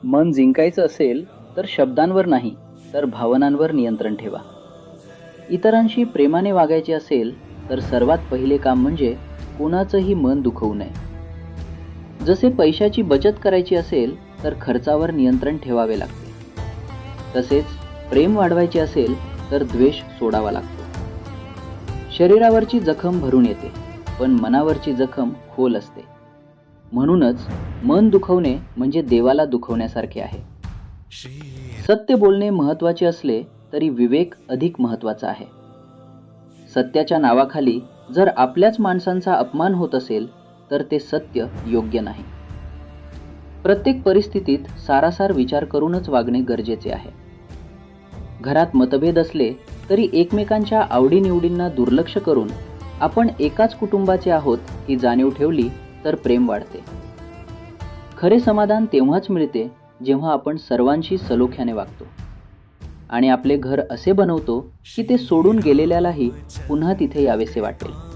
मन जिंकायचं असेल तर शब्दांवर नाही तर भावनांवर नियंत्रण ठेवा. इतरांशी प्रेमाने वागायचे असेल तर सर्वात पहिले काम म्हणजे कोणाचंही मन दुखवू नये. जसे पैशाची बचत करायची असेल तर खर्चावर नियंत्रण ठेवावे लागते, तसेच प्रेम वाढवायचे असेल तर द्वेष सोडावा लागतो. शरीरावरची जखम भरून येते, पण मनावरची जखम खोल असते. म्हणूनच मन दुखवणे म्हणजे देवाला दुखवण्यासारखे आहे. सत्य बोलणे महत्त्वाचे असले तरी विवेक अधिक महत्त्वाचा आहे. सत्याच्या नावाखाली जर आपल्याच माणसांचा अपमान होत असेल तर ते सत्य योग्य नाही. प्रत्येक परिस्थितीत सारासार विचार करूनच वागणे गरजेचे आहे. घरात मतभेद असले तरी एकमेकांच्या आवडीनिवडींना दुर्लक्ष करून आपण एकाच कुटुंबाचे आहोत ही जाणीव ठेवली तर प्रेम वाढते. खरे समाधान तेव्हाच मिळते जेव्हा आपण सर्वांशी सलोख्याने वागतो आणि आपले घर असे बनवतो की ते सोडून गेलेल्यालाही पुन्हा तिथे यावेसे वाटेल.